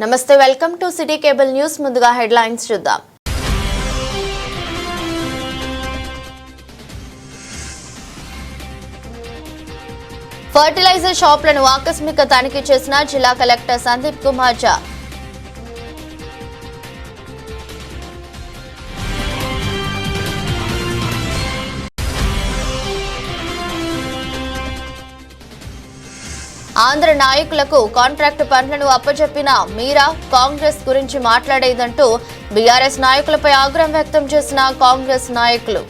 నమస్తే, welcome to city cable news. ముందుగా headlines చూద్దాం. ఫర్టిలైజర్ షాపులను ఆకస్మిక తనిఖీ చేసిన జిల్లా కలెక్టర్ సందీప్ కుమార్ ఝా. ఆంధ్ర నాయకులకు కాంట్రాక్టు పనులను అప్పచెప్పిన మీరా కాంగ్రెస్ గురించి మాట్లాడేదంటూ బీఆర్ఎస్ నాయకులపై ఆగ్రహం వ్యక్తం చేసిన కాంగ్రెస్ నాయకులు.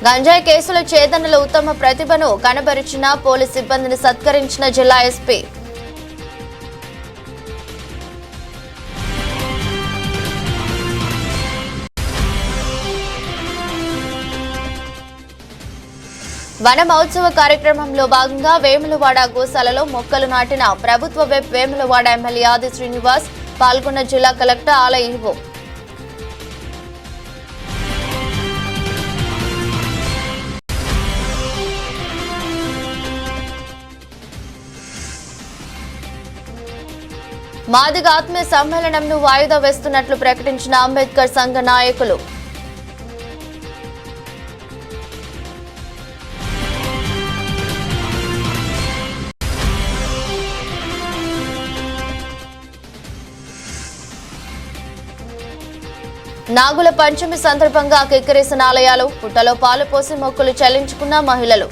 గంజాయి కేసుల ఛేదనలో ఉత్తమ ప్రతిభను కనబరిచిన పోలీస్ సిబ్బందిని సత్కరించిన జిల్లా ఎస్పీ. వన మహోత్సవ కార్యక్రమంలో భాగంగా వేములవాడ గోశాలలో మొక్కలు నాటిన ప్రభుత్వ వెబ్ వేములవాడ ఎమ్మెల్యే ఆది శ్రీనివాస్ పాల్గొన్న జిల్లా కలెక్టర్ ఆలయ ఈవో. మాదిగ ఆత్మీయ సమ్మేళనంను వాయిదా వేస్తున్నట్లు ప్రకటించిన అంబేద్కర్ సంఘ నాయకులు. నాగుల పంచమి సందర్భంగా కిక్కిరిసిన ఆలయాలు, పుట్టలో పాలు పోసి మొక్కులు చెల్లించుకున్న మహిళలు.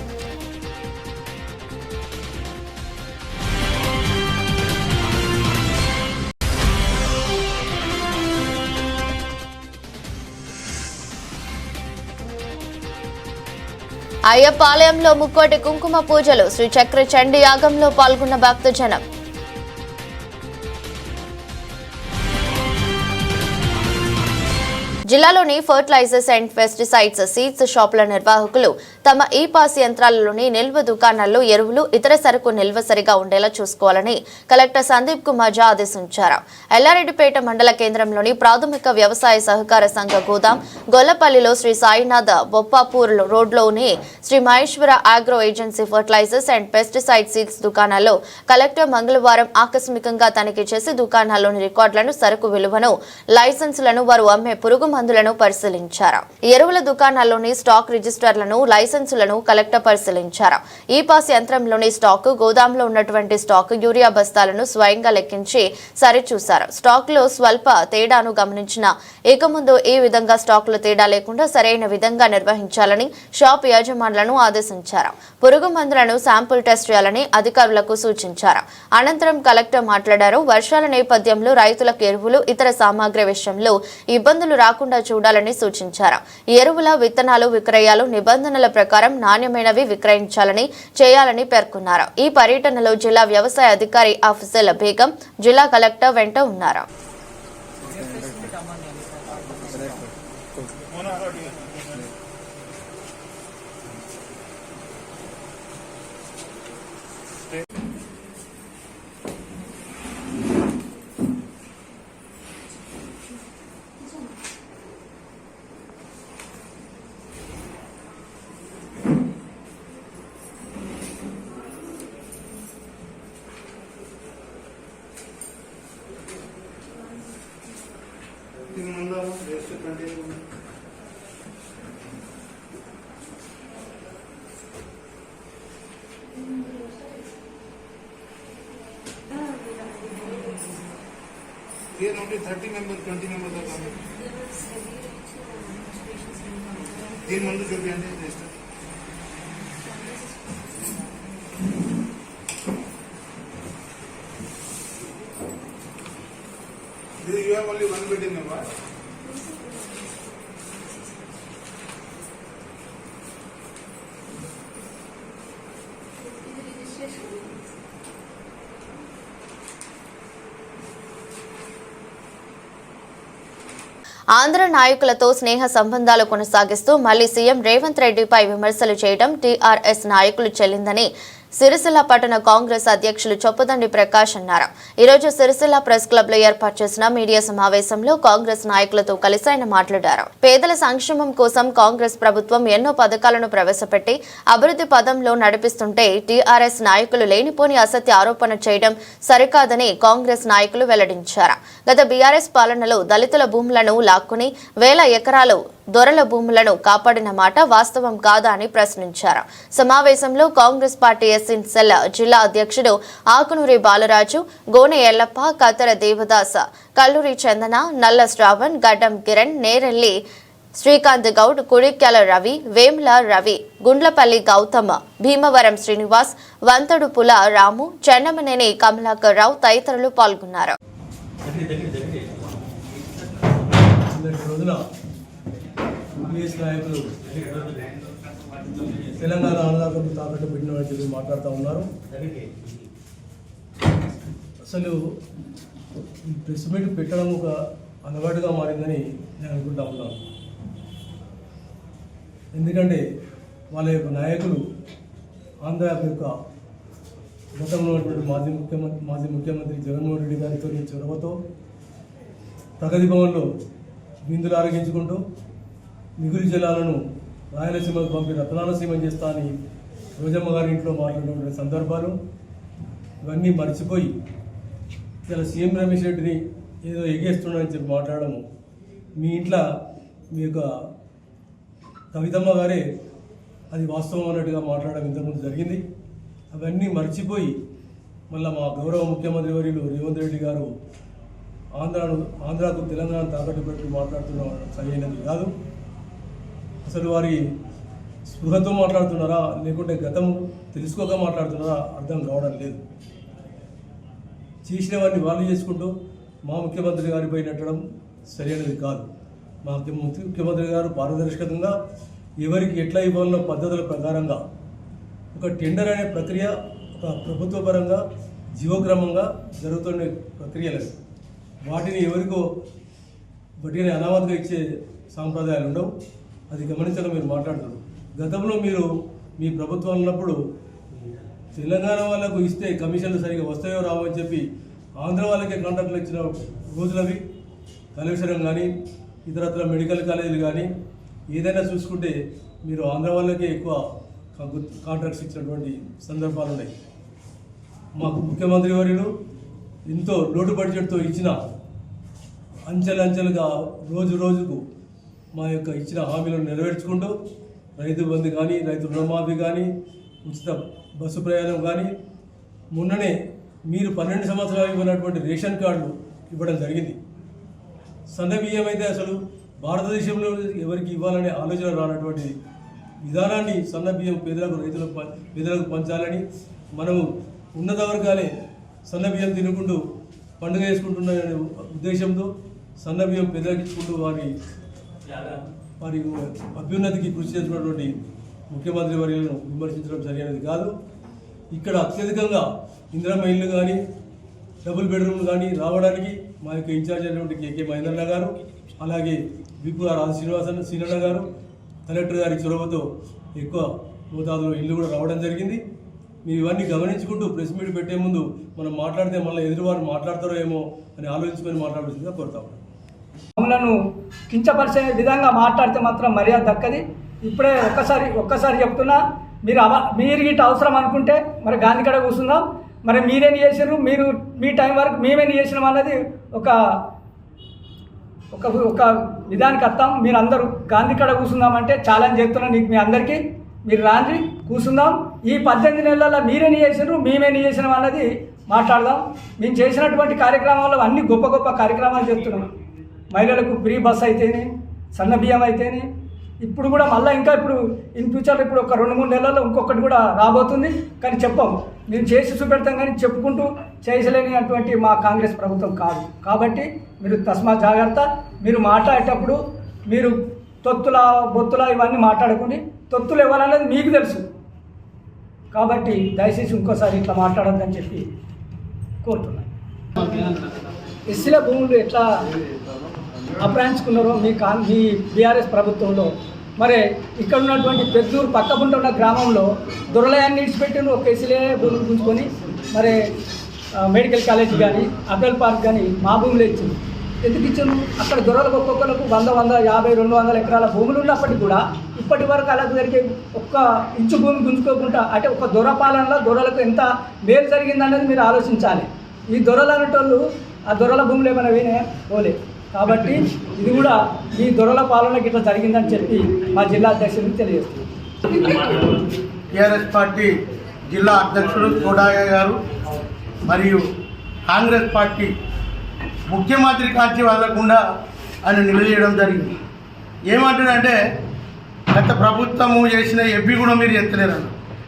అయ్యప్ప ఆలయంలో ముక్కోటి కుంకుమ పూజలు, శ్రీ చక్ర చండీ యాగంలో పాల్గొన్న భక్తజనం. జిల్లాలోని ఫర్టిలైజర్స్ అండ్ పెస్టిసైడ్స్ సీడ్స్ షాపుల నిర్వాహకులు తమ ఈ పాస్ యంత్రాలలోని నిల్వ దుకాణాల్లో ఎరువులు, ఇతర సరుకు నిల్వ సరిగా ఉండేలా చూసుకోవాలని కలెక్టర్ సందీప్ కుమార్ ఝా ఆదేశించారు. ఎల్లారెడ్డిపేట మండల కేంద్రంలోని ప్రాథమిక వ్యవసాయ సహకార సంఘ గోదాం, గొల్లపల్లిలో శ్రీ సాయినాథ బొప్పాపూర్ రోడ్లోని Shri Maheshwara agro agency fertilisers and pesticide seeds దుకాణాల్లో కలెక్టర్ మంగళవారం ఆకస్మికంగా తనిఖీ చేసి దుకాణాల్లోని రికార్డులను, సరుకు విలువను, లైసెన్సులను, వారు అమ్మే పురుగు మందులను పరిశీలించారు. ఎరువుల దుకాణాల్లోని స్టాక్ రిజిస్టర్లను, లైసెన్సులను కలెక్టర్ పరిశీలించారు. ఈ పాస్ యంత్రంలోని స్టాక్, గోదాంలో ఉన్నటువంటి స్టాక్, యూరియా బస్తాలను స్వయంగా లెక్కించి సరిచూశారు. స్టాక్ లో స్వల్ప తేడాను గమనించిన ఇక ముందు ఈ విధంగా స్టాక్ లో తేడా లేకుండా సరైన విధంగా నిర్వహించాలని షాప్ యజమానులను ఆదేశించారు. పురుగు మందులను శాంపుల్ టెస్ట్ చేయాలని అధికారులకు సూచించారు. అనంతరం కలెక్టర్ మాట్లాడారు. వర్షాల నేపథ్యంలో రైతులకు ఎరువులు, ఇతర సామాగ్రి విషయంలో ఇబ్బందులు రాకుండా చూడాలని సూచించారు. ఎరువుల, విత్తనాలు విక్రయాలు నిబంధనల ప్రకారం నాణ్యమైనవి విక్రయించాలని చేయాలని పేర్కొన్నారు. ఈ పర్యటనలో జిల్లా వ్యవసాయ అధికారి ఆఫీసర్ బేగం, జిల్లా కలెక్టర్ వెంట ఉన్నారు. Here only 30 members, 20 members are coming. तीन मंदिर जो भी हैं register. You have only one bed in the bar. Andhra నాయకులతో స్నేహ సంబంధాలు కొనసాగిస్తూ మళ్లీ సీఎం రేవంత్ రెడ్డిపై విమర్శలు చేయడం టీఆర్ఎస్ నాయకులు చెల్లిందని సిరిసిల్ల పట్టణ కాంగ్రెస్ అధ్యక్షులు చొప్పదండి ప్రకాష్ అన్నారు. ఈరోజు సిరిసిల్ల ప్రెస్ క్లబ్ లో ఏర్పాటు చేసిన మీడియా సమావేశంలో కాంగ్రెస్ నాయకులతో కలిసి ఆయన మాట్లాడారు. పేదల సంక్షేమం కోసం కాంగ్రెస్ ప్రభుత్వం ఎన్నో పథకాలను ప్రవేశపెట్టి అభివృద్ధి పదంలో నడిపిస్తుంటే టీఆర్ఎస్ నాయకులు లేనిపోని అసత్య ఆరోపణ చేయడం సరికాదని కాంగ్రెస్ నాయకులు వెల్లడించారు. గత బీఆర్ఎస్ పాలనలో దళితుల భూములను లాక్కుని వేల ఎకరాలు దొరల భూములను కాపాడిన మాట వాస్తవం కాదా అని ప్రశ్నించారు. సమావేశంలో కాంగ్రెస్ పార్టీ ఎస్ఎన్సెల్ జిల్లా అధ్యక్షుడు ఆకునూరి బాలరాజు, గోనె ఎల్లప్ప, కతర దేవదాస్, కల్లూరి చందన, నల్ల శ్రావణ్, గడ్డం కిరణ్, నేరెల్లి శ్రీకాంత్ గౌడ్, కుడిక్యాల రవి, వేముల రవి, గుండ్లపల్లి గౌతమ్, భీమవరం శ్రీనివాస్, వంతడుపుల రాము, చెన్నమనేని కమలాకర్ రావు తదితరులు పాల్గొన్నారు. నాయకులు తెలంగాణ ఆందోళనకు తాకట్టు పెట్టిన చెప్పి మాట్లాడుతూ ఉన్నారు. అసలు ఈ ప్రెస్ మీట్ పెట్టడం ఒక అలవాటుగా మారిందని నేను అనుకుంటా ఉన్నాను. ఎందుకంటే వాళ్ళ యొక్క నాయకులు ఆంధ్ర యొక్క గతంలో ఉన్నటువంటి మాజీ ముఖ్యమంత్రి జగన్మోహన్ రెడ్డి గారితో చొరవతో ప్రగతి భవన్లో విందులు ఆరగించుకుంటూ మిగులు జలాలను రాయలసీమకు పంపి రత్నాలసీమ చేస్తా అని రోజమ్మ గారి ఇంట్లో మాట్లాడిన సందర్భాలు ఇవన్నీ మర్చిపోయి ఇలా సీఎం రమేష్ రెడ్డిని ఏదో ఎగేస్తున్నాడని చెప్పి మాట్లాడము. మీ ఇంట్లో మీ యొక్క కవితమ్మ గారే అది వాస్తవం అన్నట్టుగా మాట్లాడడం ఇంతకుముందు జరిగింది. అవన్నీ మర్చిపోయి మళ్ళీ మా గౌరవ ముఖ్యమంత్రి వర్యులు రేవంత్ రెడ్డి గారు ఆంధ్రాకు తెలంగాణ తాకట్టు పెట్టి మాట్లాడుతున్న సరైనది కాదు. అసలు వారి స్పృహతో మాట్లాడుతున్నారా లేకుంటే గతం తెలుసుకోక మాట్లాడుతున్నారా అర్థం కావడం లేదు. చేసిన వాళ్ళు చేసుకుంటూ మా ముఖ్యమంత్రి గారిపై నెట్టడం సరైనది కాదు. మా ముఖ్యమంత్రి గారు పారదర్శకంగా ఎవరికి ఎట్లా ఇవ్వాలన్న పద్ధతుల ప్రకారంగా ఒక టెండర్ అనే ప్రక్రియ ఒక ప్రభుత్వ పరంగా జీవక్రమంగా జరుగుతున్న ప్రక్రియలు వాటిని ఎవరికో వాటిని అనామతిగా ఇచ్చే సాంప్రదాయాలు ఉండవు. అది గమనించక మీరు మాట్లాడుతున్నారు. గతంలో మీరు మీ ప్రభుత్వం ఉన్నప్పుడు తెలంగాణ వాళ్ళకు ఇస్తే కమిషన్లు సరిగా వస్తాయో రావో అని చెప్పి ఆంధ్ర వాళ్ళకే కాంట్రాక్టులు ఇచ్చిన రోజులవి. కళాశాలం కానీ ఇతరత్ర మెడికల్ కాలేజీలు కానీ ఏదైనా చూసుకుంటే మీరు ఆంధ్ర వాళ్ళకే ఎక్కువ కాంట్రాక్ట్స్ ఇచ్చినటువంటి సందర్భాలు ఉన్నాయి. మాకు ముఖ్యమంత్రి వర్యులు ఎంతో లోటు బడ్జెట్తో ఇచ్చిన అంచెలంచెలుగా రోజు రోజుకు మా యొక్క ఇచ్చిన హామీలను నెరవేర్చుకుంటూ రైతు బంధు కానీ రైతు రుణమాఫీ కానీ ఉచిత బస్సు ప్రయాణం కానీ మొన్ననే మీరు 12 సంవత్సరాలు ఇవ్వనటువంటి రేషన్ కార్డులు ఇవ్వడం జరిగింది. సన్న బియ్యం అయితే అసలు భారతదేశంలో ఎవరికి ఇవ్వాలనే ఆలోచన రానటువంటి విధానాన్ని సన్న బియ్యం పేదలకు పంచాలని మనము ఉన్నత వర్గాలే సన్న బియ్యం తినుకుంటూ పండుగ చేసుకుంటున్న ఉద్దేశంతో సన్న బియ్యం పేదలకు ఇచ్చుకుంటూ వారి అభ్యున్నతికి కృషి చేస్తున్నటువంటి ముఖ్యమంత్రి వర్యులను విమర్శించడం సరైనది కాదు. ఇక్కడ అత్యధికంగా ఇందిరమ్మ ఇల్లు కానీ డబుల్ బెడ్రూమ్లు కానీ రావడానికి మా యొక్క ఇన్ఛార్జ్ అయినటువంటి కేకే మహేంద్రన్న గారు, అలాగే విపు రాజ శ్రీనివాసన్న గారు, కలెక్టర్ గారి చొరవతో ఎక్కువ మోతాదులో ఇల్లు కూడా రావడం జరిగింది. మీరు ఇవన్నీ గమనించుకుంటూ ప్రెస్ మీట్ పెట్టే ముందు మనం మాట్లాడితే మళ్ళీ ఎదురువారు మాట్లాడతారో ఏమో అని ఆలోచించుకొని మాట్లాడాల్సిందిగా కోరుతాం. మమ్మలను కించపరిచే విధంగా మాట్లాడితే మాత్రం మర్యాద దక్కది. ఇప్పుడే ఒక్కసారి చెప్తున్నా, మీరు ఇటు అవసరం అనుకుంటే మరి గాంధీకడ కూర్చుందాం. మరి మీరేం చేసారు, మీరు మీ టైం వరకు మేమేం చేసినాం అన్నది ఒక విధానికి వస్తాం. మీరు అందరూ గాంధీకడ కూర్చుందామంటే ఛాలెంజ్ చేస్తున్నాం నీకు, మీ అందరికీ. మీరు రాండి కూర్చుందాం. ఈ 18 నెలల్లో మీరేం చేసారు మేమేం చేసినాం అన్నది మాట్లాడదాం. మేము చేసినటువంటి కార్యక్రమాల్లో అన్ని గొప్ప గొప్ప కార్యక్రమాలు చేస్తున్నాం. మహిళలకు ఫ్రీ బస్ అయితేనే, సన్న బియ్యం అయితేనే, ఇప్పుడు కూడా మళ్ళీ ఇంకా ఇప్పుడు ఇన్ ఫ్యూచర్లో ఇప్పుడు ఒక 2-3 నెలల్లో ఇంకొకటి కూడా రాబోతుంది. కానీ చెప్పాం, మేము చేసి చూపెడతాం కానీ చెప్పుకుంటూ చేయలేనిటువంటి మా కాంగ్రెస్ ప్రభుత్వం కాదు. కాబట్టి మీరు తస్మా జాగ్రత్త. మీరు మాట్లాడేటప్పుడు మీరు తొత్తుల బొత్తుల ఇవన్నీ మాట్లాడుకుని తొత్తులు ఇవ్వాలనేది మీకు తెలుసు. కాబట్టి దయచేసి ఇంకోసారి ఇట్లా మాట్లాడొద్దని చెప్పి కోరుతున్నాను. ఎస్సీల భూములు ఎట్లా అప్రాయించుకున్నారో మీ బీఆర్ఎస్ ప్రభుత్వంలో మరి ఇక్కడ ఉన్నటువంటి పెద్దూరు పక్కపుంట ఉన్న గ్రామంలో దొరలయాన్ని విడిచిపెట్టిన ఒక కేసులే భూములు గుంజుకొని మరి మెడికల్ కాలేజ్ కానీ అబ్దుల్ పార్క్ కానీ మా భూములు ఇచ్చింది. ఎందుకు ఇచ్చాను? అక్కడ దొరలకు ఒక్కొక్కరికి 100, 150, 200 ఎకరాల భూములు ఉన్నప్పటికీ కూడా ఇప్పటి వరకు అలా జరిగే ఒక్క ఇంచు భూమి గుంజుకోకుండా, అంటే ఒక దొర పాలనలో దొరలకు ఎంత మేలు జరిగిందనేది మీరు ఆలోచించాలి. ఈ దొరలు అనేటోళ్ళు ఆ దొరల భూములు ఏమైనా వేనే పోలే. కాబట్టి ఇది కూడా ఈ దొరల పాలనకి ఇట్లా జరిగిందని చెప్పి మా జిల్లా అధ్యక్షుడికి తెలియజేస్తుంది. టీఆర్ఎస్ పార్టీ జిల్లా అధ్యక్షుడు కోడాయ గారు మరియు కాంగ్రెస్ పార్టీ ముఖ్యమంత్రి కాంచి వదలకుండా ఆయన నిలదీయడం జరిగింది. ఏమంటాడంటే గత ప్రభుత్వము చేసిన ఎవ్వి కూడా మీరు ఎత్తలేరు.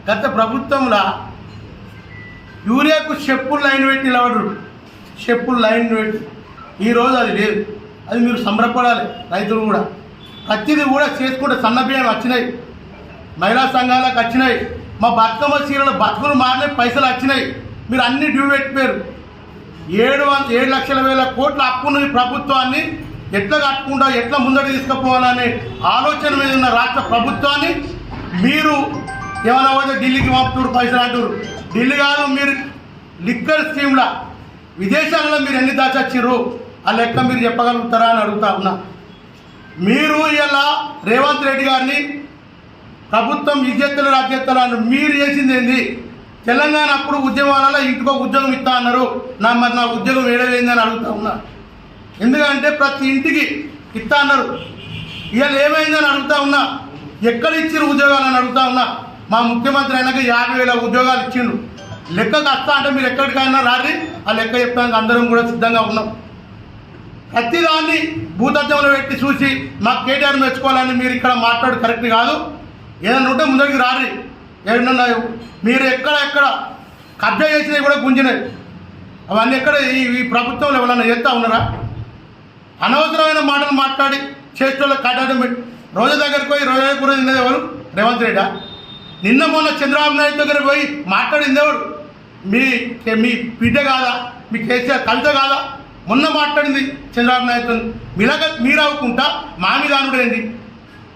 గత ప్రప్రభుత్వంలో యూరియాకు చెప్పులు లైన్ పెట్టి నిలబడరు, చెప్పులు లైన్ పెట్టి. ఈరోజు అది లేదు. అది మీరు సంబరపడాలి. రైతులు కూడా ప్రతిదీ కూడా చేసుకుంటే సన్నబియ్యం వచ్చినాయి, మహిళా సంఘాలకు వచ్చినాయి, మా బతుకమ్మ చీరల బతుకులు మారిన పైసలు వచ్చినాయి. మీరు అన్ని డ్యూ పెట్టిపోయారు. 7 లక్షల వేల కోట్ల అప్పున్న ప్రభుత్వాన్ని ఎట్లా కట్టుకుంటా, ఎట్లా ముందట తీసుకుపోవాలనే ఆలోచన మీద ఉన్న రాష్ట్ర ప్రభుత్వాన్ని మీరు ఏమైనా పోతే ఢిల్లీకి పంపుతారు, పైసలు అంటారు. ఢిల్లీ కాదు, మీరు లిక్కర్ స్కీమ్లా విదేశాలలో మీరు ఎన్ని దాచొచ్చిర్రు ఆ లెక్క మీరు చెప్పగలుగుతారా అని అడుగుతా ఉన్నా. మీరు ఇలా రేవంత్ రెడ్డి గారిని ప్రభుత్వం విద్యత్తులు రాజ్యత్తులు మీరు చేసింది ఏంది? తెలంగాణ అప్పుడు ఉద్యమాలలో ఇంటికో ఉద్యోగం ఇస్తా అన్నారు. మరి నా ఉద్యోగం ఏడవేందని అడుగుతా ఉన్నా. ఎందుకంటే ప్రతి ఇంటికి ఇస్తా అన్నారు. ఇవాళ ఏమైందని అడుగుతా ఉన్నా. ఎక్కడ ఇచ్చిన ఉద్యోగాలని అడుగుతా ఉన్నా. మా ముఖ్యమంత్రి అయినాక 50,000 ఉద్యోగాలు ఇచ్చిండు. లెక్కకు వస్తా అంటే మీరు ఎక్కడికైనా రారి, ఆ లెక్క చెప్పడానికి అందరం కూడా సిద్ధంగా ఉన్నాం. ప్రతిదాన్ని భూతత్వంలో పెట్టి చూసి మాకు కేటీఆర్ మెచ్చుకోవాలని మీరు ఇక్కడ మాట్లాడు కరెక్ట్ కాదు. ఏదైనా ఉంటే ముందరికి రారి. ఏమన్నా మీరు ఎక్కడ కబ్జా చేసినవి కూడా గుంజినాయి. అవన్నీ ఎక్కడ ఈ ప్రభుత్వంలో ఎవరన్నా చేస్తూ ఉన్నారా? అనవసరమైన మాటలు మాట్లాడి చేసేటోళ్ళకి కట్టడం పెట్టి రోజు దగ్గరికి పోయి రోజు కూడా తిన్నది ఎవరు? రేవంత్ రెడ్డి. నిన్న మొన్న చంద్రబాబు నాయుడు దగ్గర పోయి మాట్లాడింది ఎవరు? మీ బిడ్డ కాదా? మీ కేసీఆర్ కవిత కాదా? మొన్న మాట్లాడింది చంద్రబాబు నాయుడుతో. మీరు అవ్వకుండా మా మీద అనుడేంది?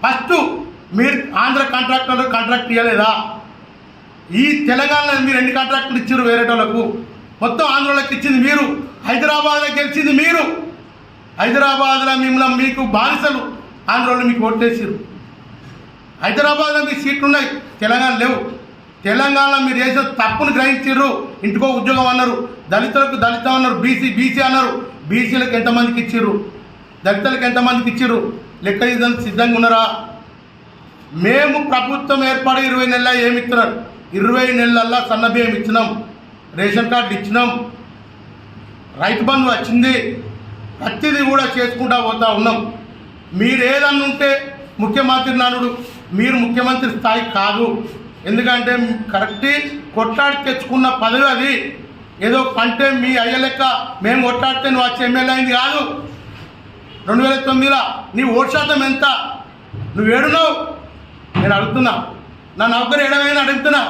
ఫస్ట్ మీరు ఆంధ్ర కాంట్రాక్ట్ ఇవ్వలేదా? ఈ తెలంగాణలో మీరు ఎన్ని కాంట్రాక్టులు ఇచ్చారు వేరేటోళ్ళకు? మొత్తం ఆంధ్రలోకి ఇచ్చింది మీరు. హైదరాబాద్లో గెలిచింది మీరు. హైదరాబాద్లో మిమ్మల్ని మీకు బానిసలు ఆంధ్రలో మీకు ఓట్లేసారు. హైదరాబాద్లో మీ సీట్లు ఉన్నాయి, తెలంగాణ లేవు. తెలంగాణలో మీరు చేసిన తప్పును గ్రహించారు. ఇంటికో ఉద్యోగం అన్నారు, దళితులకు దళితం అన్నారు, బీసీ అన్నారు. బీసీలకు ఎంతమందికి ఇచ్చారు? దళితులకు ఎంతమందికి ఇచ్చారు? లెక్క ఇదని సిద్ధంగా ఉన్నారా? మేము ప్రభుత్వం ఏర్పడి 20 నెలల ఏమి ఇస్తున్నారు? 20 నెలల్లో సన్నబియ్యం ఇచ్చినాం, రేషన్ కార్డు ఇచ్చినాం, రైతు బంధు వచ్చింది. ప్రతిదీ కూడా చేసుకుంటా పోతా ఉన్నాం. మీరు ఏదన్నా ఉంటే ముఖ్యమంత్రి నానుడు, మీరు ముఖ్యమంత్రి స్థాయి కాదు. ఎందుకంటే కరెక్ట్ కొట్లాడి తెచ్చుకున్న పదవి అది. ఏదో కంటే మీ అయ్య లెక్క మేము కొట్లాడితే నువ్వు వచ్చి ఎమ్మెల్యే అయింది కాదు. 2009లో నీ ఓటు శాతం ఎంత? నువ్వు ఏడున్నావు? నేను అడుగుతున్నా. నా నౌకరు ఏడవైనా అడుగుతున్నా.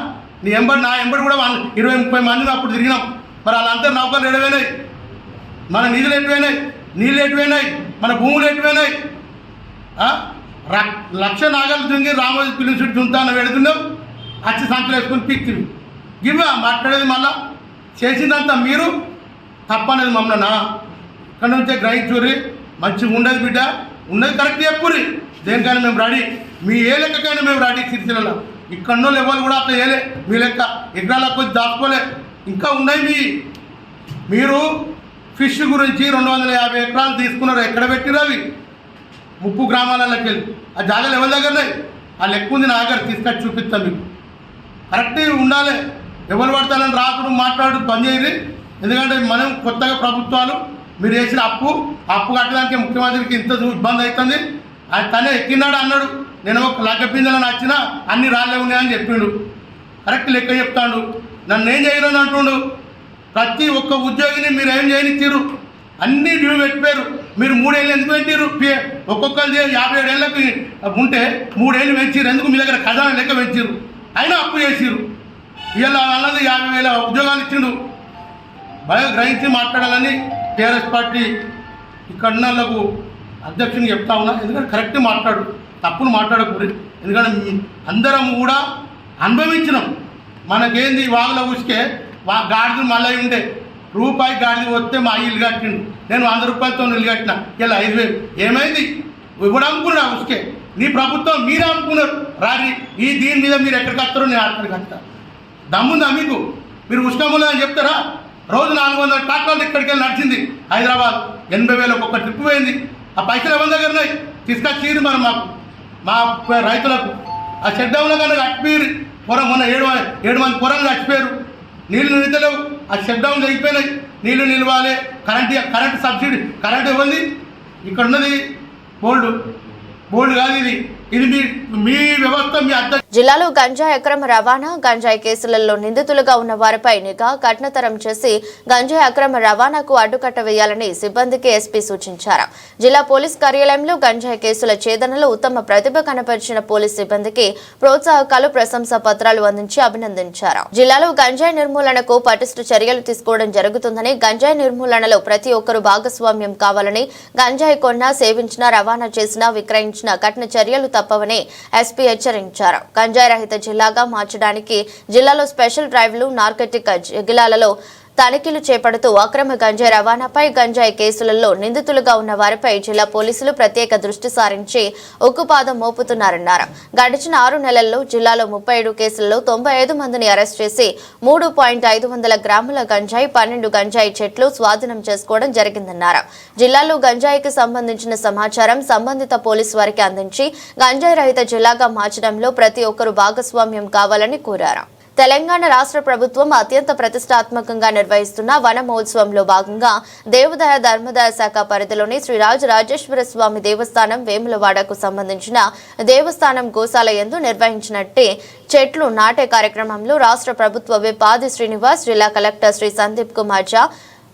నా ఎంబడి కూడా 20-30 మందిని అప్పుడు తిరిగినాం. మరి వాళ్ళంతా నౌకర్లు ఏడవైనాయి. మన నిధులు ఎటువైనాయి? నీళ్ళు ఎటువైనాయి? మన భూములు ఎటువైనాయి? లక్ష నాగలు దుంగి రామోజీ పిల్లి చుట్టూ దుంతాను పెడుతున్నావు. వచ్చి సంఖ్యలు వేసుకుని పీక్తివి. గివ్వా మాట్లాడేది? మళ్ళా చేసిందంతా మీరు తప్పనేది మమ్మల్ని ఇక్కడ నుంచే గ్రహించురి. మంచిగా ఉండదు బిడ్డ, ఉన్నది కరెక్ట్ చెప్పురి. దేనికైనా మేము రెడీ. మీ ఏ లెక్కకైనా మేము రెడీ. సిరిసిల్లలో ఇక్కడో లెవెల్ కూడా అట్లా వేయలే. మీ లెక్క ఎకరాలకు వచ్చి దాచుకోలే. ఇంకా ఉన్నాయి. మీరు ఫిష్ గురించి 250 ఎకరాలు తీసుకున్నారు. ఎక్కడ పెట్టిరు అవి? 30 గ్రామాలలోకి వెళ్ళి. ఆ జాగాలు ఎవరి దగ్గరనే? ఆ లెక్క ఉంది నా దగ్గర, తీసుకొచ్చి చూపిస్తాం మీకు. కరెక్ట్గా ఉండాలి. ఎవరు పడతానని రాకుడు మాట్లాడు పని చేయాలి. ఎందుకంటే మనం కొత్తగా ప్రభుత్వాలు మీరు చేసిన అప్పు కట్టడానికి ముఖ్యమంత్రికి ఇంత ఇబ్బంది అవుతుంది. ఆయన తనే ఎక్కినాడు అన్నాడు. నేను ఒక లెక్క పిందెలను వచ్చినా అన్ని రాళ్ళే ఉన్నాయని చెప్పిండు. కరెక్ట్ లెక్క చెప్తాడు. నన్ను ఏం చేయను అంటుండు. ప్రతి ఒక్క ఉద్యోగిని మీరు ఏం చేయనిచ్చారు? అన్నీ డ్యూ పెట్టిపోయారు. మీరు 3 ఏళ్ళు ఎందుకు పెట్టారు? ఒక్కొక్కరు 57 ఏళ్ళకి ఉంటే 3 ఏళ్ళు పెంచారు. ఎందుకు? మీ దగ్గర ఖజానా లెక్క పెంచారు. అయినా అప్పు చేసిరు. ఇవాళ అన్నది 50,000 ఉద్యోగాలు ఇచ్చిండు. భయం గ్రహించి మాట్లాడాలని టీఆర్ఎస్ పార్టీ ఇక్కడున్న వాళ్ళకు అధ్యక్షుని చెప్తా ఉన్నా. ఎందుకంటే కరెక్ట్ మాట్లాడు. తప్పును మాట్లాడకూడదు. ఎందుకంటే అందరం కూడా అనుభవించినాం. మనకేంది వాగులో ఉసుకే గాడిదలు మళ్ళీ ఉండే రూపాయి గాడిది వస్తే మా ఇల్లు కట్టిండు, నేను 100 రూపాయలతో ఇల్లు కట్టిన, ఇలా 5,000 ఏమైంది? ఇప్పుడు అమ్ముకున్నా ఉసుకే. నీ ప్రభుత్వం మీరే అమ్ముకున్నారు. రారి దీని మీద మీరు ఎక్కడికి వస్తారో నేను అక్కడికి వస్తా. దమ్ముందా మీకు? మీరు ఉసుకమ్ములు అని చెప్తారా? రోజు 400 ట్రాక్టర్లు ఇక్కడికి వెళ్ళి నడిచింది హైదరాబాద్. 80,000 ఒక్కొక్క ట్రిప్ పోయింది. ఆ పైసలు ఎవరి దగ్గర ఉన్నాయి? తీసుకొచ్చి మరి మా రైతులకు ఆ షెడ్డౌన్లో కన్నా కట్టిపోయారు. మొన్న 7 మంది పొరలు చచ్చిపోయారు. నీళ్లు నిలుతలేవు, ఆ షెడ్డౌన్ అయిపోయినాయి. నీళ్లు నిలవాలి. కరెంటు సబ్సిడీ కరెంటు ఇవ్వండి. ఇక్కడ ఉన్నది బోల్డ్ కాదు ఇది మీ వ్యవస్థ. మీ అర్థం జిల్లాలో గంజాయి అక్రమ రవాణా, గంజాయి కేసులలో నిందితులుగా ఉన్న వారిపై నిఘా కఠినతరం చేసి గంజాయి అక్రమ రవాణాకు అడ్డుకట్ట వేయాలని సిబ్బందికి ఎస్పీ సూచించారు. జిల్లా పోలీస్ కార్యాలయంలో గంజాయి కేసుల ఛేదనలో ఉత్తమ ప్రతిభ కనపరిచిన పోలీస్ సిబ్బందికి ప్రోత్సాహకాలు, ప్రశంసా పత్రాలు అందించి అభినందించారు. జిల్లాలో గంజాయి నిర్మూలనకు పటిష్ట చర్యలు తీసుకోవడం జరుగుతుందని, గంజాయి నిర్మూలనలో ప్రతి ఒక్కరూ భాగస్వామ్యం కావాలని, గంజాయి కొన్నా, సేవించినా, రవాణా చేసినా, విక్రయించినా కఠిన చర్యలు తప్పవని ఎస్పీ హెచ్చరించారు. గంజాయి రహిత జిల్లాగా మార్చడానికి జిల్లాలో స్పెషల్ డ్రైవ్లు, నార్కటిక్ జిల్లాలలో తనిఖీలు చేపడుతూ అక్రమ గంజాయి రవాణాపై, గంజాయి కేసులలో నిందితులుగా ఉన్న వారిపై జిల్లా పోలీసులు ప్రత్యేక దృష్టి సారించి ఉక్కుపాదం మోపుతున్నారన్నారు. గడిచిన 6 నెలల్లో జిల్లాలో 37 కేసుల్లో 95 మందిని అరెస్ట్ చేసి 3.500 గ్రాముల గంజాయి, 12 గంజాయి చెట్లు స్వాధీనం చేసుకోవడం జరిగిందన్నారు. జిల్లాలో గంజాయికి సంబంధించిన సమాచారం సంబంధిత పోలీసు వారికి అందించి గంజాయి రహిత జిల్లాగా మార్చడంలో ప్రతి ఒక్కరూ భాగస్వామ్యం కావాలని కోరారు. తెలంగాణ రాష్ట్ర ప్రభుత్వం అత్యంత ప్రతిష్టాత్మకంగా నిర్వహిస్తున్న వన మహోత్సవంలో భాగంగా దేవాదాయ ధర్మదాయ శాఖ పరిధిలోని శ్రీ రాజరాజేశ్వర స్వామి దేవస్థానం వేములవాడకు సంబంధించిన దేవస్థానం గోశాల యందు నిర్వహించినట్టే చెట్లు నాటే కార్యక్రమంలో రాష్ట్ర ప్రభుత్వ విప్ ఆది శ్రీనివాస్, జిల్లా కలెక్టర్ శ్రీ సందీప్ కుమార్ ఝా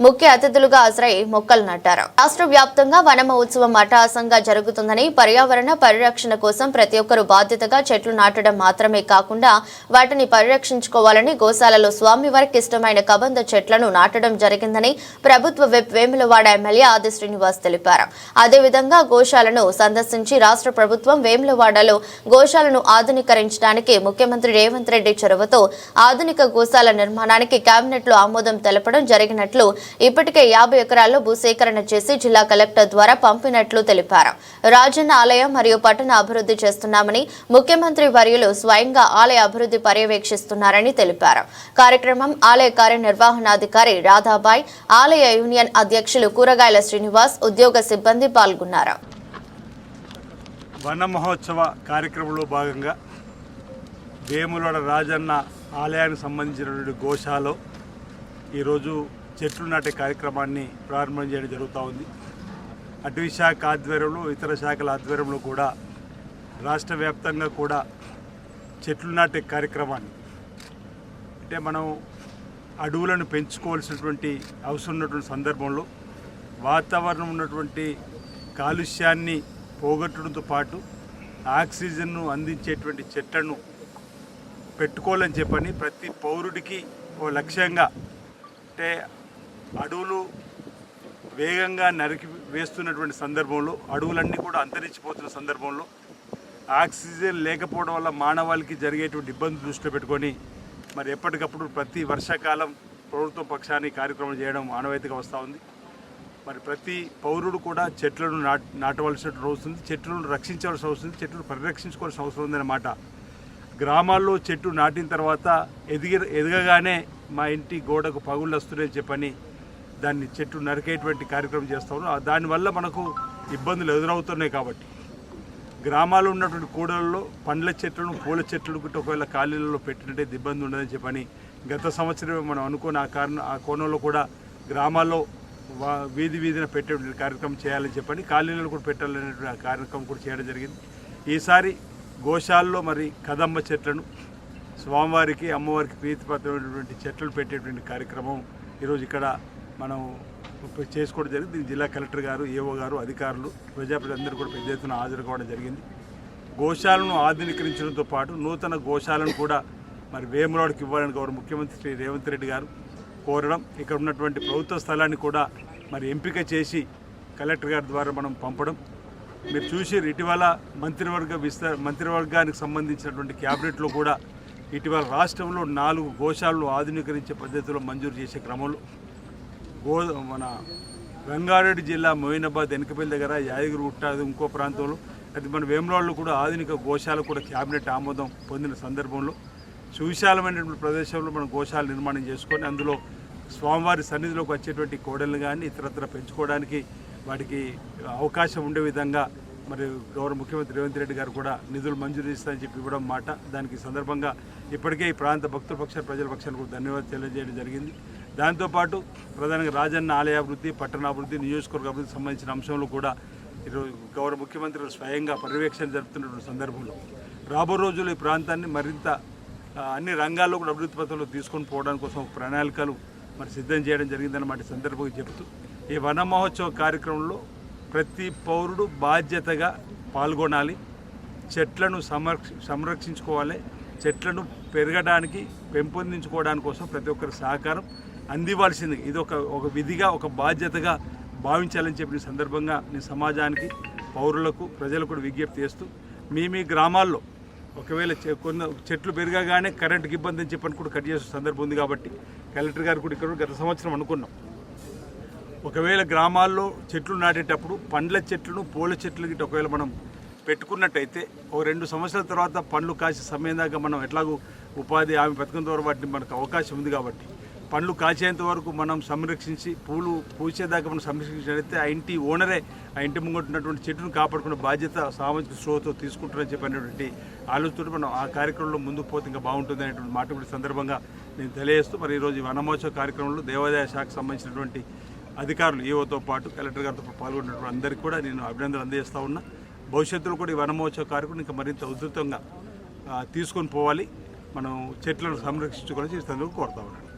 ముఖ్య అతిథులుగా హాజరై మొక్కలు నాటారు. రాష్ట్ర వ్యాప్తంగా వన మహోత్సవం అట్టహాసంగా జరుగుతుందని, పర్యావరణ పరిరక్షణ కోసం ప్రతి ఒక్కరూ బాధ్యతగా చెట్లు నాటడం మాత్రమే కాకుండా వాటిని పరిరక్షించుకోవాలని గోశాలలో స్వామివారికి ఇష్టమైన కబంధ చెట్లను నాటడం జరిగిందని ప్రభుత్వ విప్ వేములవాడ ఎమ్మెల్యే ఆది శ్రీనివాస్ తెలిపారు. అదేవిధంగా గోశాలను సందర్శించి రాష్ట్ర ప్రభుత్వం వేములవాడలో గోశాలను ఆధునీకరించడానికి ముఖ్యమంత్రి రేవంత్ రెడ్డి చొరవతో ఆధునిక గోశాల నిర్మాణానికి కేబినెట్ లో ఆమోదం తెలపడం జరిగినట్లు, ఇప్పటికే 50 ఎకరాల్లో భూసేకరణ చేసి జిల్లా కలెక్టర్ ద్వారా పంపినట్లు తెలిపారు. రాజన్న ఆలయం మరియు పట్టణ అభివృద్ధి చేస్తున్నామని, ముఖ్యమంత్రి వర్యులు స్వయంగా ఆలయ అభివృద్ధి పర్యవేక్షిస్తున్నారని తెలిపారు. కార్యక్రమం ఆలయ కార్యనిర్వహణాధికారి రాధాబాయ్, ఆలయ యూనియన్ అధ్యక్షులు కూరగాయల శ్రీనివాస్, ఉద్యోగ సిబ్బంది పాల్గొన్నారు. వన మహోత్సవ కార్యక్రమంలో భాగంగా వేములవాడ రాజన్న ఆలయానికి సంబంధించినటువంటి గోశాలలో ఈరోజు చెట్లు నాటే కార్యక్రమాన్ని ప్రారంభం చేయడం జరుగుతూ ఉంది. అటవీ శాఖ ఆధ్వర్యంలో, ఇతర శాఖల ఆధ్వర్యంలో కూడా రాష్ట్ర వ్యాప్తంగా కూడా చెట్లు నాటే కార్యక్రమాన్ని, అంటే మనం అడవులను పెంచుకోవాల్సినటువంటి అవసరం ఉన్నటువంటి సందర్భంలో వాతావరణం ఉన్నటువంటి కాలుష్యాన్ని పోగొట్టడంతో పాటు ఆక్సిజన్ను అందించేటువంటి చెట్లను పెట్టుకోవాలని చెప్పని ప్రతి పౌరుడికి ఓ లక్ష్యంగా, అంటే అడవులు వేగంగా నరికి వేస్తున్నటువంటి సందర్భంలో, అడవులన్నీ కూడా అంతరించిపోతున్న సందర్భంలో ఆక్సిజన్ లేకపోవడం వల్ల మానవాళికి జరిగేటువంటి ఇబ్బందులు దృష్టిలో పెట్టుకొని మరి ఎప్పటికప్పుడు ప్రతి వర్షాకాలం ప్రభుత్వం పక్షాన్ని కార్యక్రమం చేయడం ఆనవాయితీగా వస్తూ ఉంది. మరి ప్రతి పౌరుడు కూడా చెట్లను నాటవలసిన అవసరం ఉంది, చెట్లను రక్షించవలసిన అవసరం ఉంది, చెట్లను పరిరక్షించుకోవాల్సిన అవసరం ఉందన్నమాట. గ్రామాల్లో చెట్టు నాటిన తర్వాత ఎదగగానే మా ఇంటి గోడకు పగుళ్ళు వస్తున్నాయని చెప్పని దాన్ని చెట్టు నరికేటువంటి కార్యక్రమం చేస్తూ ఉన్నాం. దానివల్ల మనకు ఇబ్బందులు ఎదురవుతున్నాయి. కాబట్టి గ్రామాల్లో ఉన్నటువంటి కూడలలో పండ్ల చెట్లను, పూల చెట్లను కూడా ఒకవేళ ఖాళీలలో పెట్టినట్టే ఇబ్బంది ఉండదని చెప్పని గత సంవత్సరమే మనం అనుకుని ఆ కోణంలో కూడా గ్రామాల్లో వీధిన పెట్టేటువంటి కార్యక్రమం చేయాలని చెప్పని, ఖాళీలను కూడా పెట్టాలనేటువంటి కార్యక్రమం కూడా చేయడం జరిగింది. ఈసారి గోశాలలో మరి కదంబ చెట్లను, స్వామివారికి అమ్మవారికి ప్రీతిపాత్రమైనటువంటి చెట్లు పెట్టేటువంటి కార్యక్రమం ఈరోజు ఇక్కడ మనం చేసుకోవడం జరిగింది. దీనికి జిల్లా కలెక్టర్ గారు, ఏఓ గారు, అధికారులు, ప్రజాప్రతినిధులందరూ కూడా పెద్ద ఎత్తున హాజరు కావడం జరిగింది. గోశాలను ఆధునీకరించడంతో పాటు నూతన గోశాలను కూడా మరి వేములవాడకి ఇవ్వాలని గౌరవ ముఖ్యమంత్రి శ్రీ రేవంత్ రెడ్డి గారు కోరడం, ఇక్కడ ఉన్నటువంటి ప్రభుత్వ స్థలాన్ని కూడా మరి ఎంపిక చేసి కలెక్టర్ గారి ద్వారా మనం పంపడం, మీరు చూసి ఇటీవల మంత్రివర్గానికి సంబంధించినటువంటి క్యాబినెట్లో కూడా ఇటీవల రాష్ట్రంలో 4 గోశాలను ఆధునీకరించే పద్ధతిలో మంజూరు చేసే క్రమంలో మన రంగారెడ్డి జిల్లా మోయినాబాద్ ఎనకపల్లి దగ్గర యాదగిరి గుట్ట ఇంకో ప్రాంతంలో అది మన వేములవాడలో కూడా ఆధునిక గోశాల కూడా క్యాబినెట్ ఆమోదం పొందిన సందర్భంలో సువిశాలమైనటువంటి ప్రదేశంలో మనం గోశాల నిర్మాణం చేసుకొని అందులో స్వామివారి సన్నిధిలోకి వచ్చేటువంటి కోడలను కానీ ఇతరత్ర పెంచుకోవడానికి వాటికి అవకాశం ఉండే విధంగా మరి గౌరవ ముఖ్యమంత్రి రేవంత్ రెడ్డి గారు కూడా నిధులు మంజూరు చేస్తారని చెప్పి ఇవ్వడం మాట. దానికి సందర్భంగా ఇప్పటికే ఈ ప్రాంత భక్తుల పక్షాన ప్రజల పక్షాన కూడా ధన్యవాదాలు తెలియజేయడం జరిగింది. దాంతోపాటు ప్రధానంగా రాజన్న ఆలయాభివృద్ధి, పట్టణాభివృద్ధి, నియోజకవర్గ అభివృద్ధికి సంబంధించిన అంశంలో కూడా ఈరోజు గౌరవ ముఖ్యమంత్రి స్వయంగా పర్యవేక్షణ జరుపుతున్నటువంటి సందర్భంలో రాబో రోజుల్లో ఈ ప్రాంతాన్ని మరింత అన్ని రంగాల్లో కూడా అభివృద్ధి పథంలో తీసుకొని పోవడానికి కోసం ప్రణాళికలు మరి సిద్ధం చేయడం జరిగిందన్నమాట సందర్భంగా చెబుతూ ఈ వన మహోత్సవ కార్యక్రమంలో ప్రతి పౌరుడు బాధ్యతగా పాల్గొనాలి. చెట్లను సంరక్షించుకోవాలి. చెట్లను పెరగడానికి పెంపొందించుకోవడానికి కోసం ప్రతి ఒక్కరి సహకారం అందివ్వాల్సింది. ఇది ఒక విధిగా ఒక బాధ్యతగా భావించాలని చెప్పిన సందర్భంగా నేను సమాజానికి, పౌరులకు, ప్రజలకు కూడా విజ్ఞప్తి చేస్తూ మీ గ్రామాల్లో ఒకవేళ కొన్ని చెట్లు పెరగగానే కరెంటుకి ఇబ్బంది అని చెప్పని కూడా కట్ చేసే సందర్భం ఉంది. కాబట్టి కలెక్టర్ గారు కూడా ఇక్కడ గత సంవత్సరం అనుకున్నాం, ఒకవేళ గ్రామాల్లో చెట్లు నాటేటప్పుడు పండ్ల చెట్లను, పూల చెట్లు గిట్ట ఒకవేళ మనం పెట్టుకున్నట్టయితే ఒక 2 సంవత్సరాల తర్వాత పండ్లు కాసే సమయం దాకా మనం ఎట్లాగూ ఉపాధి హామీ పథకం ద్వారా వాటిని మనకు అవకాశం ఉంది. కాబట్టి పండ్లు కాచేంత వరకు మనం సంరక్షించి పూలు పూసేదాకా మనం సంరక్షించినట్లయితే ఆ ఇంటి ఓనరే ఆ ఇంటి ముంగట్టున్నటువంటి చెట్టును కాపాడుకునే బాధ్యత సామాజిక స్పృహతో తీసుకుంటారని చెప్పినటువంటి ఆలోచనతో మనం ఆ కార్యక్రమంలో ముందుకు పోతే ఇంకా బాగుంటుంది అనేటువంటి మాట కూడా సందర్భంగా నేను తెలియజేస్తూ మరి ఈరోజు ఈ వనమహోత్సవ కార్యక్రమంలో దేవాదాయ శాఖకు సంబంధించినటువంటి అధికారులు ఈఓతో పాటు కలెక్టర్ గారితో పాల్గొన్నటువంటి అందరికీ కూడా నేను అభినందనలు అందజేస్తూ ఉన్నా. భవిష్యత్తులో కూడా ఈ వనమహోత్సవ కార్యక్రమం ఇంకా మరింత ఉధృతంగా తీసుకొని పోవాలి. మనం చెట్లను సంరక్షించుకోవాలని ఈ సందర్భంగా కోరుతా ఉన్నాను.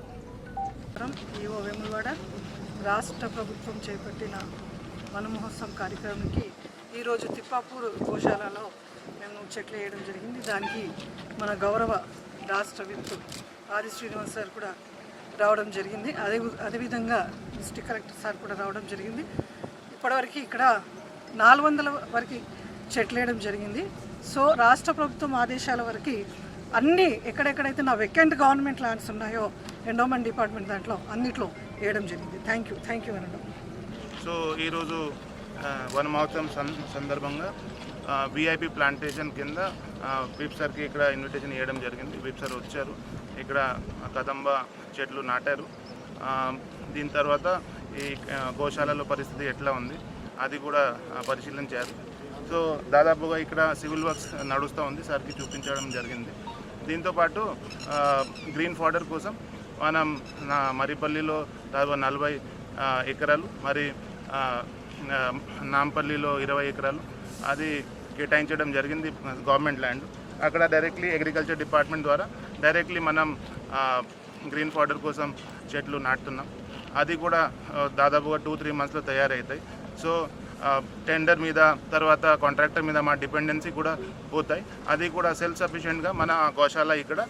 ఈవో వేములవాడ రాష్ట్ర ప్రభుత్వం చేపట్టిన వన మహోత్సవం కార్యక్రమానికి ఈరోజు తిప్పాపూర్ గోశాలలో మేము చెట్లు వేయడం జరిగింది. దానికి మన గౌరవ రాష్ట్ర విప్ ఆది శ్రీనివాస్ సార్ కూడా రావడం జరిగింది. అదేవిధంగా డిస్ట్రిక్ట్ కలెక్టర్ సార్ కూడా రావడం జరిగింది. ఇప్పటివరకు ఇక్కడ 400 వరకు చెట్లు వేయడం జరిగింది. సో రాష్ట్ర ప్రభుత్వం ఆదేశాల వరకు అన్నీ ఎక్కడెక్కడైతే నా వెకెంట్ గవర్నమెంట్ ల్యాండ్స్ ఉన్నాయో ఎండోమెంట్ డిపార్ట్మెంట్ దాంట్లో అన్నిట్లో వేయడం జరిగింది. Thank you madam. సో ఈరోజు వన మహోత్సవం సందర్భంగా విఐపి ప్లాంటేషన్ కింద విప్ సార్కి ఇక్కడ ఇన్విటేషన్ ఇవ్వడం జరిగింది. విప్ సార్ వచ్చారు, ఇక్కడ కదంబ చెట్లు నాటారు. దీని తర్వాత ఈ గోశాలలో పరిస్థితి ఎట్లా ఉంది అది కూడా పరిశీలించారు. సో దాదాపుగా ఇక్కడ సివిల్ వర్క్స్ నడుస్తూ ఉంది, సార్కి చూపించడం జరిగింది. దీంతోపాటు గ్రీన్ ఫాడర్ కోసం మనం మరిపల్లిలో దాదాపు 40 ఎకరాలు, మరి నాంపల్లిలో 20 ఎకరాలు అది కేటాయించడం జరిగింది గవర్నమెంట్ ల్యాండ్. అక్కడ డైరెక్ట్లీ అగ్రికల్చర్ డిపార్ట్మెంట్ ద్వారా డైరెక్ట్లీ మనం గ్రీన్ ఫాడర్ కోసం చెట్లు నాటుతున్నాం. అది కూడా దాదాపుగా 2-3 మంత్స్లో తయారవుతాయి. సో టెండర్ మీద తర్వాత కాంట్రాక్టర్ మీద మా డిపెండెన్సీ కూడా పోతాయి. అది కూడా సెల్ఫ్ సఫిషియెంట్గా మన గోశాల ఇక్కడ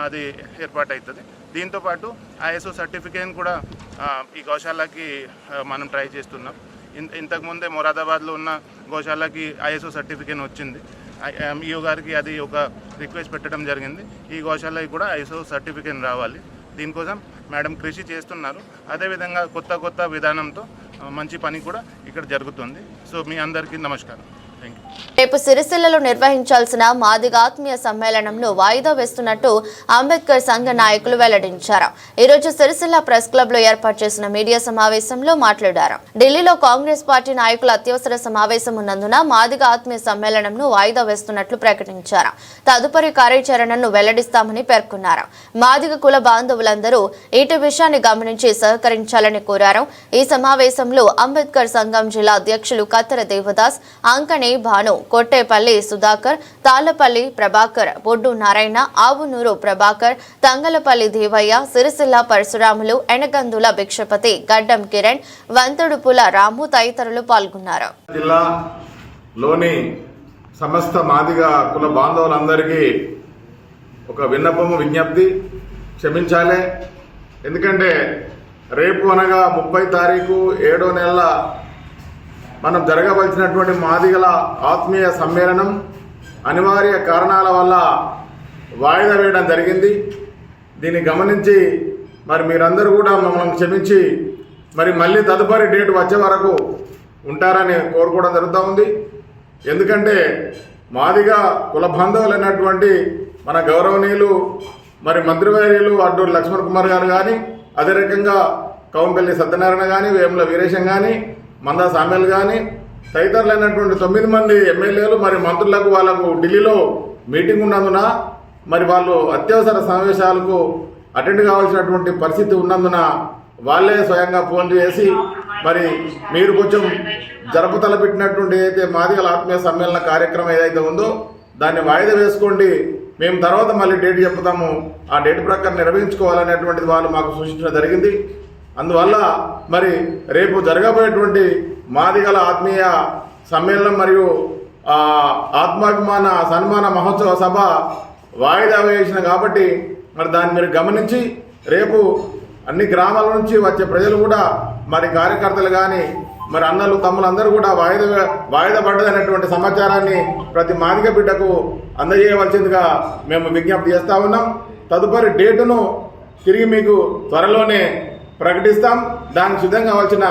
అది ఏర్పాటవుతుంది. దీంతోపాటు ఐఎస్ఓ సర్టిఫికేట్ కూడా ఈ గోశాలకి మనం ట్రై చేస్తున్నాం. ఇంతకుముందే మొరాదాబాద్లో ఉన్న గోశాలకి ఐఎస్ఓ సర్టిఫికేట్ వచ్చింది. ఈఓ గారికి అది ఒక రిక్వెస్ట్ పెట్టడం జరిగింది. ఈ గోశాలకి కూడా ఐఎస్ఓ సర్టిఫికేట్ రావాలి. దీనికోసం మేడం కృషి చేస్తున్నారు. అదేవిధంగా కొత్త విధానంతో మంచి పని కూడా ఇక్కడ జరుగుతుంది. సో మీ అందరికీ నమస్కారం. Thank you. రేపు సిరిసిల్లలో నిర్వహించాల్సిన మాదిగ ఆత్మీయ సమ్మేళనంను వాయిదా వేస్తున్నట్టు అంబేద్కర్ సంఘ నాయకులు వెల్లడించారు. ఈ రోజు సిరిసిల్ల ప్రెస్ క్లబ్ లో ఏర్పాటు చేసిన మీడియా సమావేశంలో మాట్లాడారు. ఢిల్లీలో కాంగ్రెస్ పార్టీ నాయకుల అత్యవసర సమావేశం ఉన్నందున మాదిగ ఆత్మీయ సమ్మేళనంను వాయిదా వేస్తున్నట్లు ప్రకటించారు. తదుపరి కార్యాచరణను వెల్లడిస్తామని పేర్కొన్నారు. మాదిగ కుల బాంధవులందరూ ఇటు విషయాన్ని గమనించి సహకరించాలని కోరారు. ఈ సమావేశంలో అంబేద్కర్ సంఘం జిల్లా అధ్యక్షులు కత్తెర దేవదాస్, అంకణి భాను, కొట్టేపల్లి సుధాకర్, తాళ్లపల్లి ప్రభాకర్, బొడ్డు నారాయణ, ఆవునూరు ప్రభాకర్, తంగలపల్లి దేవయ్య, సిరిసిల్ల పరశురాములు, ఎనగందుల భిక్షపతి, గడ్డం కిరణ్, వంతుడుపుల రాము తదితరులు పాల్గొన్నారు. జిల్లాలోని సమస్త మాదిగ కుల బాంధవులందరికీ ఒక విన్నపము, విజ్ఞప్తి, క్షమించాలి. ఎందుకంటే రేపు అనగా 30 తారీఖు 7వ నెల మనం జరగవలసినటువంటి మాదిగల ఆత్మీయ సమ్మేళనం అనివార్య కారణాల వల్ల వాయిదా వేయడం జరిగింది. దీన్ని గమనించి మరి మీరందరూ కూడా మమ్మల్ని క్షమించి మరి మళ్ళీ తదుపరి డేట్ వచ్చే వరకు ఉంటారని కోరుకోవడం జరుగుతూ ఉంది. ఎందుకంటే మాదిగా కుల బాంధవులు అయినటువంటి మన గౌరవనీయులు మరి మంత్రివర్యులు అడ్డూరు లక్ష్మణ్ కుమార్ గారు కానీ, అదే రకంగా కౌంపల్లి సత్యనారాయణ కానీ, వేముల వీరేశం కానీ, మందా సామ్యాల్ కానీ తదితరులైనటువంటి 9 మంది ఎమ్మెల్యేలు మరి మంత్రులకు వాళ్ళకు ఢిల్లీలో మీటింగ్ ఉన్నందున మరి వాళ్ళు అత్యవసర సమావేశాలకు అటెండ్ కావాల్సినటువంటి పరిస్థితి ఉన్నందున వాళ్ళే స్వయంగా ఫోన్ చేసి మరి మీరు కొంచెం జరపతలపెట్టినటువంటి ఏదైతే మాదిగల ఆత్మీయ సమ్మేళన కార్యక్రమం ఏదైతే ఉందో దాన్ని వాయిదా వేసుకోండి, మేము తర్వాత మళ్ళీ డేట్ చెప్తాము, ఆ డేట్ ప్రకారం నిర్వహించుకోవాలనేటువంటిది వాళ్ళు మాకు సూచించడం జరిగింది. అందువల్ల మరి రేపు జరగబోయేటువంటి మాదిగల ఆత్మీయ సమ్మేళనం మరియు ఆత్మాభిమాన సన్మాన మహోత్సవ సభ వాయిదా వేసిన కాబట్టి మరి దాన్ని మీరు గమనించి రేపు అన్ని గ్రామాల నుంచి వచ్చే ప్రజలు కూడా మరి కార్యకర్తలు కానీ మరి అన్నలు తమ్ములు అందరూ కూడా వాయిదా పడ్డదనేటువంటి సమాచారాన్ని ప్రతి మాదిగ బిడ్డకు అందజేయవలసిందిగా మేము విజ్ఞప్తి చేస్తూ ఉన్నాం. తదుపరి డేటును తిరిగి మీకు త్వరలోనే ప్రకటిస్తాం. దానికి సిద్ధంగా కావాల్సిన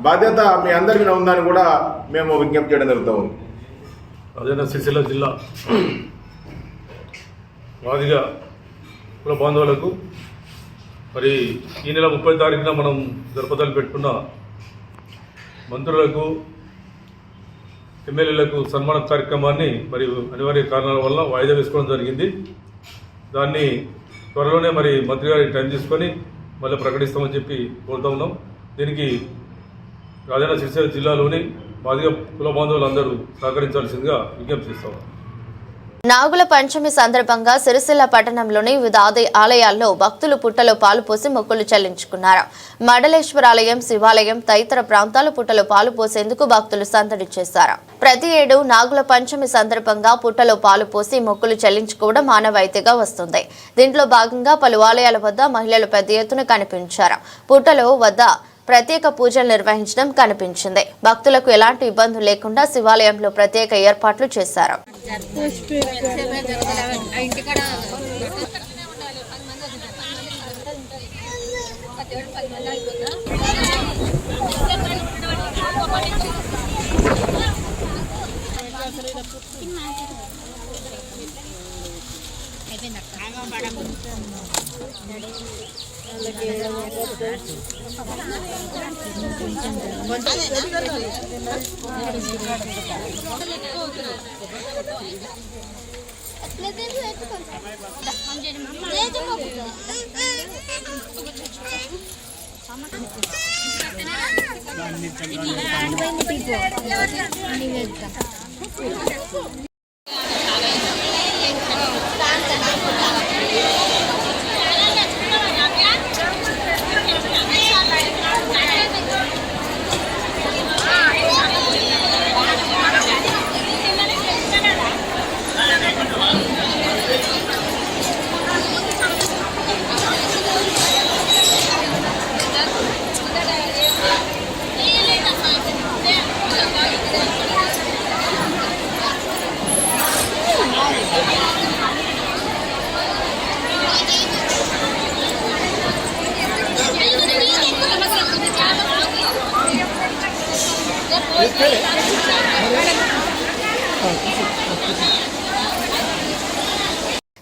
బాధ్యత మీ అందరి మీద ఉందని కూడా మేము విజ్ఞప్తి చేయడం జరుగుతూ ఉంది. రాజన్న సిరిసిల్ల జిల్లా మాదిగ కుల బాంధవులకు మరి ఈ నెల 30 తారీఖున మనం జరపదలు పెట్టుకున్న మంత్రులకు ఎమ్మెల్యేలకు సన్మాన కార్యక్రమాన్ని మరి అనివార్య కారణాల వల్ల వాయిదా వేసుకోవడం జరిగింది. దాన్ని త్వరలోనే మరి మంత్రి గారికి టైం తీసుకొని మళ్ళీ ప్రకటిస్తామని చెప్పి కోరుతా ఉన్నాం. దీనికి రాజన్న సిరిసిల్ల జిల్లాలోని మాదిగ కుల బాంధవులందరూ సహకరించాల్సిందిగా విజ్ఞప్తి చేస్తాం. నాగుల పంచమి సందర్భంగా సిరిసిల్ల పట్టణంలోని వివిధ ఆలయాల్లో భక్తులు పుట్టలో పాలు పోసి మొక్కులు చెల్లించుకున్నారు. మండలేశ్వరాలయం, శివాలయం తదితర ప్రాంతాలు పుట్టలో పాలు పోసేందుకు భక్తులు సందడి చేశారు. ప్రతి ఏడు నాగుల పంచమి సందర్భంగా పుట్టలో పాలు పోసి మొక్కులు చెల్లించుకోవడం ఆనవాయితీగా వస్తుంది. దీంట్లో భాగంగా పలు ఆలయాల వద్ద మహిళలు పెద్ద ఎత్తున కనిపించారు. పుట్టలో వద్ద ప్రత్యేక పూజలు నిర్వహించడం కనిపించింది. భక్తులకు ఎలాంటి ఇబ్బందులు లేకుండా శివాలయంలో ప్రత్యేక ఏర్పాట్లు చేశారు.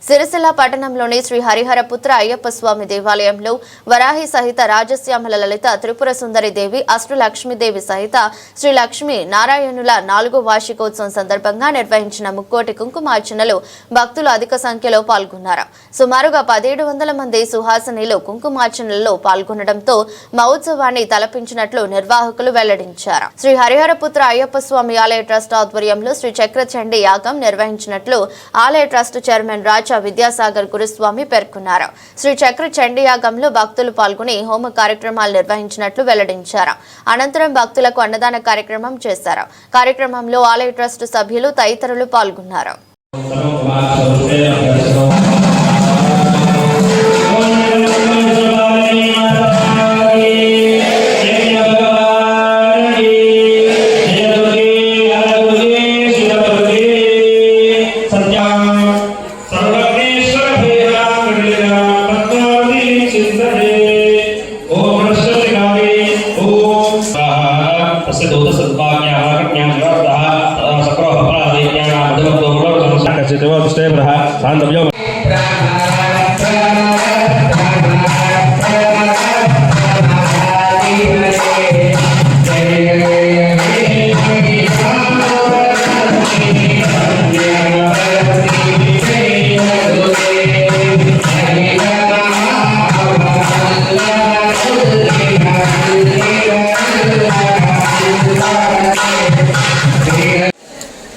సిరిసిల్ల పట్టణంలోని శ్రీ హరిహరపుత్ర అయ్యప్ప స్వామి దేవాలయంలో వరాహి సహిత రాజశ్యామల లలిత త్రిపుర సుందరి దేవి, అష్టలక్ష్మీదేవి సహిత శ్రీ లక్ష్మీ నారాయణుల 4వ వార్షికోత్సవం సందర్భంగా నిర్వహించిన ముక్కోటి కుంకుమార్చనలు భక్తులు అధిక సంఖ్యలో పాల్గొన్నారు. సుమారుగా 1700 మంది సుహాసినీలు కుంకుమార్చనలలో పాల్గొనడంతో మహోత్సవాన్ని తలపించినట్లు నిర్వాహకులు వెల్లడించారు. శ్రీ హరిహరపుత్ర అయ్యప్ప స్వామి ఆలయ ట్రస్ట్ ఆధ్వర్యంలో శ్రీ చక్రచండి యాగం నిర్వహించినట్లు ఆలయ ట్రస్ట్ చైర్మన్ రాజా విద్యాసాగర్ గురుస్వామి పేర్కొన్నారు. శ్రీ చక్ర చండీ యాగంలో భక్తులు పాల్గొని హోమ కార్యక్రమాలు నిర్వహించినట్లు వెల్లడించారు. అనంతరం భక్తులకు అన్నదాన కార్యక్రమం చేశారు. కార్యక్రమంలో ఆలయ ట్రస్ట్ సభ్యులు తదితరులు పాల్గొన్నారు. జయ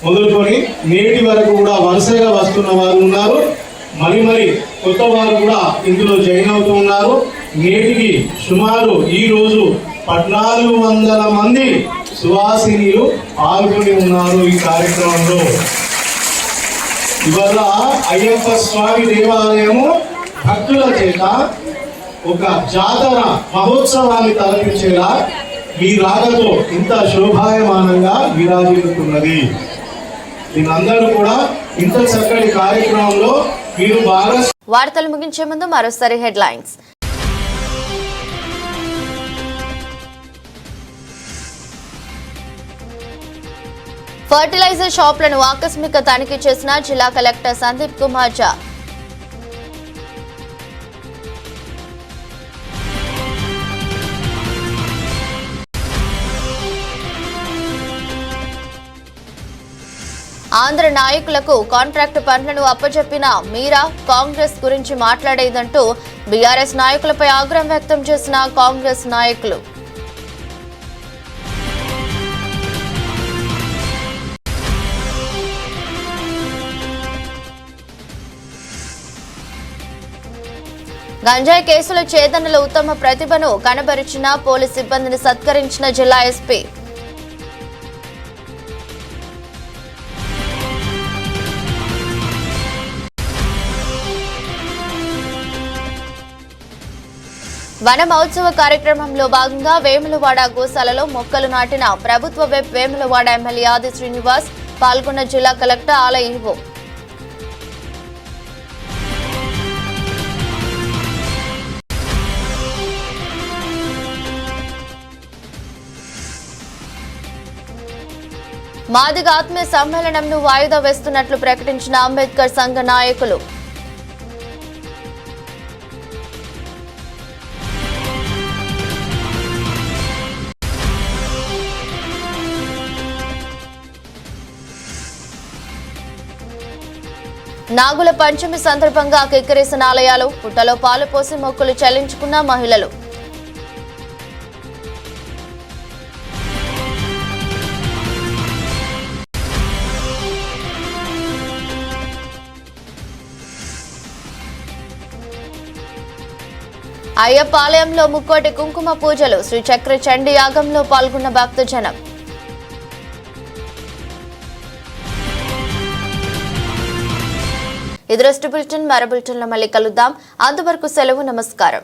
మొదలుకొని నేటి వరకు కూడా వరుసగా వస్తున్న వారు ఉన్నారు. మరి కొత్త వారు కూడా ఇందులో జాయిన్ అవుతూ ఉన్నారు. నేటికి సుమారు ఈ రోజు 1400 మంది సువాసినీలు పాల్గొని ఉన్నారు ఈ కార్యక్రమంలో. ఇవాళ అయ్యప్ప స్వామి దేవాలయము భక్తుల చేత ఒక జాతర మహోత్సవాన్ని తలపించేలా మీ రాకతో ఇంత శోభాయమానంగా విరాజిల్లుతున్నది. మీరందరూ కూడా ఇంత చక్కటి కార్యక్రమంలో మీరు బాగా. వార్తలు ముగించే ముందు మరోసారి హెడ్లైన్స్. ఫర్టిలైజర్ షాపులను ఆకస్మిక తనిఖీ చేసిన జిల్లా కలెక్టర్ సందీప్ కుమార్ ఝా. ఆంధ్ర నాయకులకు కాంట్రాక్టు పనులను అప్పచెప్పిన మీరా కాంగ్రెస్ గురించి మాట్లాడేదంటూ బీఆర్ఎస్ నాయకులపై ఆగ్రహం వ్యక్తం చేసిన కాంగ్రెస్ నాయకులు. గంజాయి కేసుల ఛేదనలో ఉత్తమ ప్రతిభను కనబరిచిన పోలీస్ సిబ్బందిని సత్కరించిన జిల్లా ఎస్పీ. వన మహోత్సవ కార్యక్రమంలో భాగంగా వేములవాడ గోశాలలో మొక్కలు నాటిన ప్రభుత్వ వెబ్ వేములవాడ ఎమ్మెల్యే ఆది శ్రీనివాస్ పాల్గొన్న జిల్లా కలెక్టర్ ఆలయ ఈవో. మాదిగ ఆత్మీయ సమ్మేళనంను వాయిదా వేస్తున్నట్లు ప్రకటించిన అంబేద్కర్ సంఘ నాయకులు. నాగుల పంచమి సందర్భంగా కిక్కిరిసిన ఆలయాలు, పుట్టలో పాలు పోసి మొక్కులు చెల్లించుకున్న మహిళలు. అయ్యప్ప ఆలయంలో ముక్కోటి కుంకుమ పూజలు, శ్రీ చక్ర చండీ యాగంలో పాల్గొన్న భక్తజనం. ఇది రెస్ట్ బులెటిన్. మరో బులెటిన్లో మళ్ళీ కలుద్దాం. అంతవరకు సెలవు. నమస్కారం.